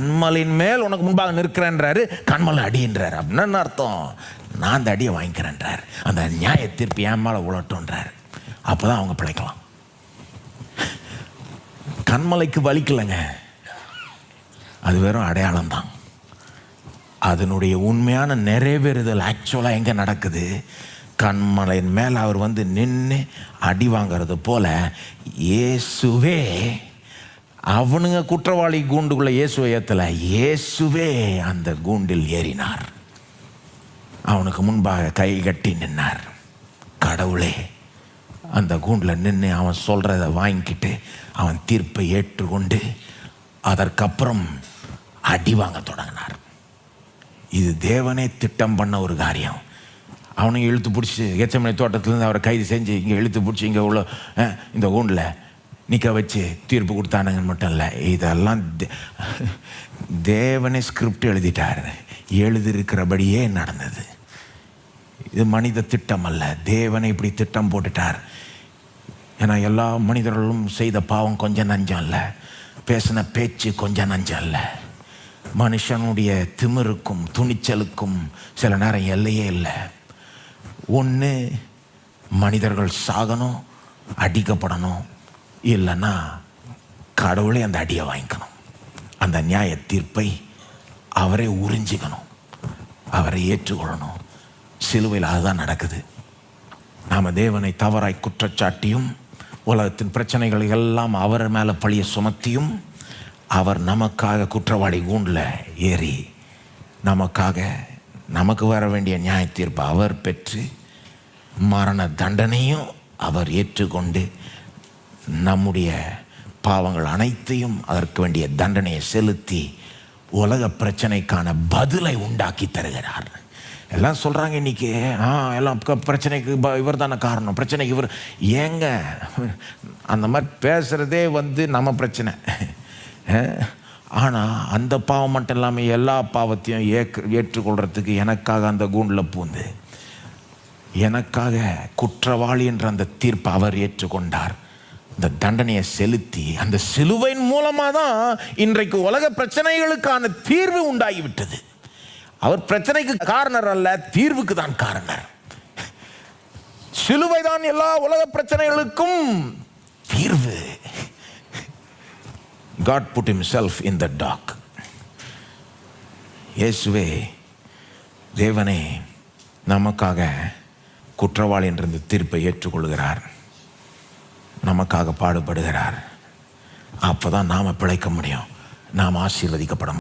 கண்மலையின் மேல் உனக்கு முன்பாக நிற்கிறேன்றாரு, கண்மலை அடின்றாரு. அப்படின்னா என்ன அர்த்தம்? நான் அந்த அடியை வாங்கிக்கிறேன்றார். அந்த நியாய தீர்ப்பு என் மேலே உழட்டுன்றார். அப்போதான் அவங்க பிழைக்கலாம். கண்மலைக்கு வலிக்கலைங்க, அது வெறும் அடையாளம் தான். அதனுடைய உண்மையான நிறைவேறுதல் ஆக்சுவலாக எங்கே நடக்குது? கண்மலையின் மேலே அவர் வந்து நின்று அடி வாங்கிறது போல இயேசுவே, அவனுங்க குற்றவாளி கூண்டுக்குள்ள இயேசுவை ஏற்றல, இயேசுவே அந்த கூண்டில் ஏறினார். அவனுக்கு முன்பாக கை கட்டி நின்னார். கடவுளே அந்த கூண்டில் நின்று அவன் சொல்கிறத வாங்கிக்கிட்டு அவன் தீர்ப்பை ஏற்றுக்கொண்டு அதற்கப்புறம் அடி வாங்க தொடங்கினார். இது தேவனே திட்டம் பண்ண ஒரு காரியம். அவனை இழுத்து பிடிச்சி கெத்செமனே தோட்டத்திலேருந்து அவரை கைது செஞ்சு இங்கே இழுத்து பிடிச்சி இங்கே உள்ள இந்த கூண்டில் நிற்க வச்சு தீர்ப்பு கொடுத்தானுங்கன்னு மட்டும் இல்லை, இதெல்லாம் தேவனே ஸ்கிரிப்ட் எழுதிட்டார். எழுதியிருக்கிறபடியே நடந்தது. இது மனித திட்டம் அல்ல, தேவனை இப்படி திட்டம் போட்டுட்டார். ஏன்னா எல்லா மனிதர்களும் செய்த பாவம் கொஞ்சம் நஞ்சம் இல்லை, பேசின பேச்சு கொஞ்சம் நஞ்சம் இல்லை. மனுஷனுடைய திமிருக்கும் துணிச்சலுக்கும் சில நேரம் எல்லையே இல்லை. ஒன்று மனிதர்கள் சாகணும், அடிக்கப்படணும், இல்லைன்னா கடவுளே அந்த அடியை வாங்கிக்கணும். அந்த நியாய தீர்ப்பை அவரே உறிஞ்சிக்கணும், அவரை ஏற்றுக்கொள்ளணும். சிலுவையில் அதுதான் நடக்குது. நாம் தேவனை தவறாய் குற்றச்சாட்டியும் உலகத்தின் பிரச்சனைகளை எல்லாம் அவர் மேலே பழிய சுமத்தியும் அவர் நமக்காக குற்றவாளி கூண்டில் ஏறி நமக்காக நமக்கு வர வேண்டிய நியாய தீர்ப்பு அவர் பெற்று மரண தண்டனையும் அவர் ஏற்றுக்கொண்டு நம்முடைய பாவங்கள் அனைத்தையும் அதற்கு வேண்டிய தண்டனையை செலுத்தி உலக பிரச்சனைக்கான பதிலை உண்டாக்கி தருகிறார். எல்லாம் சொல்கிறாங்க இன்றைக்கி, எல்லாம் பிரச்சனைக்கு இவர் தானே காரணம், பிரச்சனைக்கு இவர். ஏங்க அந்த மாதிரி பேசுகிறதே வந்து நம்ம பிரச்சனை. ஆனால் அந்த பாவம் மட்டும் இல்லாமல் எல்லா பாவத்தையும் ஏற்றுக்கொள்கிறதுக்கு எனக்காக அந்த கூண்டில் பூந்து எனக்காக குற்றவாளி என்ற அந்த தீர்ப்பை அவர் ஏற்றுக்கொண்டார். இந்த தண்டனையை செலுத்தி அந்த சிலுவையின் மூலமாக தான் இன்றைக்கு உலக பிரச்சனைகளுக்கான தீர்வு உண்டாகிவிட்டது. அவர் பிரச்சனைக்கு காரணர் அல்ல, தீர்வுக்கு தான் காரணர். சிலுவை தான் எல்லா உலக பிரச்சனைகளுக்கும் தீர்வு. God put himself in the dock. இயேசுவே, தேவனே நமக்காக குற்றவாளி என்ற தீர்ப்பை ஏற்றுக்கொள்கிறார், நமக்காக பாடுபடுகிறார். அப்போதான் நாம் பிழைக்க முடியும், நாம் ஆசீர்வதிக்கப்பட முடியும்.